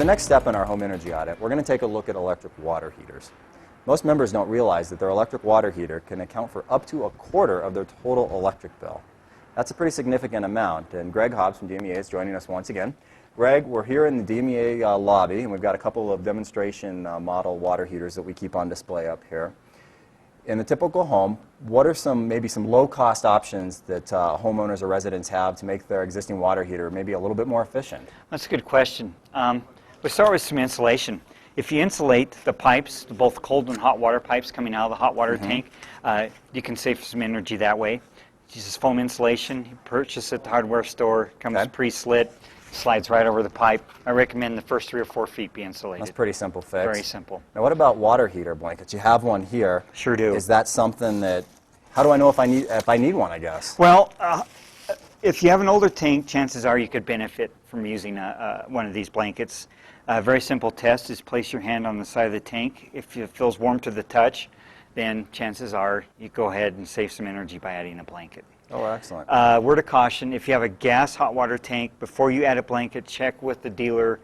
the next step in our home energy audit, we're going to take a look at electric water heaters. Most members don't realize that their electric water heater can account for up to a quarter of their total electric bill. That's a pretty significant amount, and Greg Hobbs from DMEA is joining us once again. Greg, we're here in the DMEA lobby, and we've got a couple of demonstration model water heaters that we keep on display up here. In the typical home, what are maybe some low-cost options that homeowners or residents have to make their existing water heater maybe a little bit more efficient? That's a good question. We'll start with some insulation. If you insulate the pipes, both cold and hot water pipes coming out of the hot water tank, you can save some energy that way. Uses foam insulation. You purchase it at the hardware store. Comes pre-slit, slides right over the pipe. I recommend the first 3 or 4 feet be insulated. That's a pretty simple fix. Very simple. Now, what about water heater blankets? You have one here. Sure do. Is that something that? How do I know if I need one? I guess. Well, if you have an older tank, chances are you could benefit from using one of these blankets. A very simple test is place your hand on the side of the tank. If it feels warm to the touch, then chances are you go ahead and save some energy by adding a blanket. Oh, excellent. Word of caution, if you have a gas hot water tank, before you add a blanket, check with the dealer.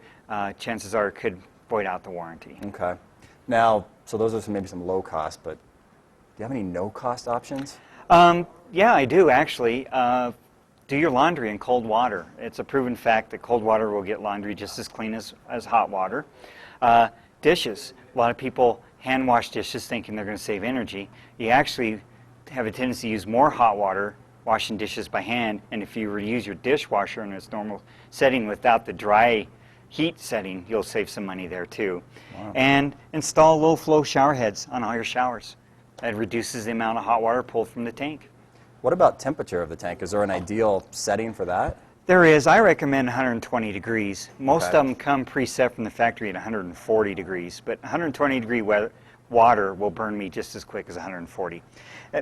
Chances are it could void out the warranty. Okay. Now, so those are maybe some low cost, but do you have any no cost options? Yeah, I do actually. Do your laundry in cold water. It's a proven fact that cold water will get laundry just as clean as hot water. Dishes. A lot of people hand wash dishes thinking they're going to save energy. You actually have a tendency to use more hot water washing dishes by hand, and if you were to use your dishwasher in its normal setting without the dry heat setting, you'll save some money there too. Wow. And install low flow shower heads on all your showers. That reduces the amount of hot water pulled from the tank. What about temperature of the tank? Is there an ideal setting for that? There is. I recommend 120 degrees. Most of them come preset from the factory at 140 degrees, but 120 degree water will burn me just as quick as 140.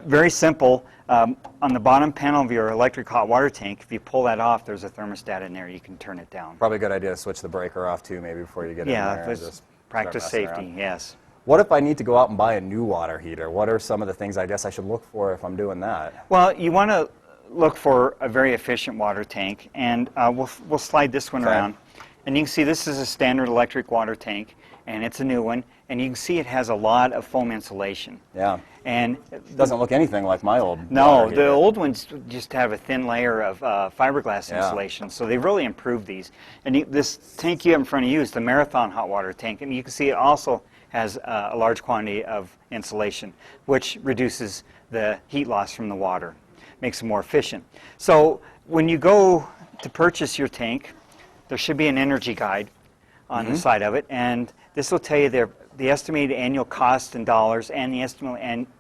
Very simple. On the bottom panel of your electric hot water tank, if you pull that off, there's a thermostat in there. You can turn it down. Probably a good idea to switch the breaker off too, maybe before you get in there. Yeah, just practice safety. Yes. What if I need to go out and buy a new water heater? What are some of the things I guess I should look for if I'm doing that? Well, you want to look for a very efficient water tank, and we'll slide this one around. And you can see this is a standard electric water tank, and it's a new one, and you can see it has a lot of foam insulation. Yeah. And it doesn't look anything like my old No, the old ones just have a thin layer of fiberglass insulation, so they've really improved these. And this tank you have in front of you is the Marathon hot water tank, and you can see it also has a large quantity of insulation, which reduces the heat loss from the water, makes it more efficient. So when you go to purchase your tank, there should be an energy guide on the side of it, and this will tell you the estimated annual cost in dollars and the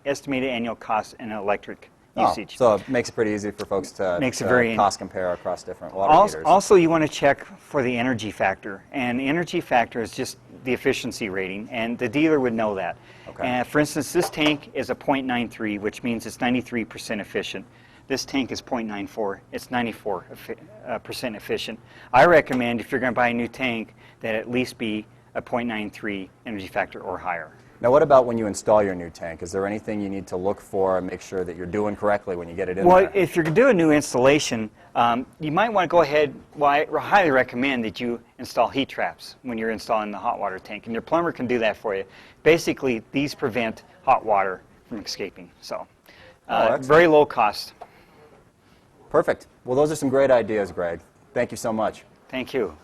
estimated annual cost in electric usage. So it makes it pretty easy for folks to cost compare across different water heaters. Also, you want to check for the energy factor, and the energy factor is just the efficiency rating, and the dealer would know that. Okay. For instance, this tank is a 0.93, which means it's 93% efficient. This tank is 0.94. It's 94% efficient. I recommend, if you're going to buy a new tank, that at least be a 0.93 energy factor or higher. Now, what about when you install your new tank? Is there anything you need to look for and make sure that you're doing correctly when you get it in there? Well, if you're going to do a new installation, you might want to go ahead, well, I highly recommend that you install heat traps when you're installing the hot water tank, and your plumber can do that for you. Basically, these prevent hot water from escaping, so very low cost. Perfect. Well, those are some great ideas, Greg. Thank you so much. Thank you.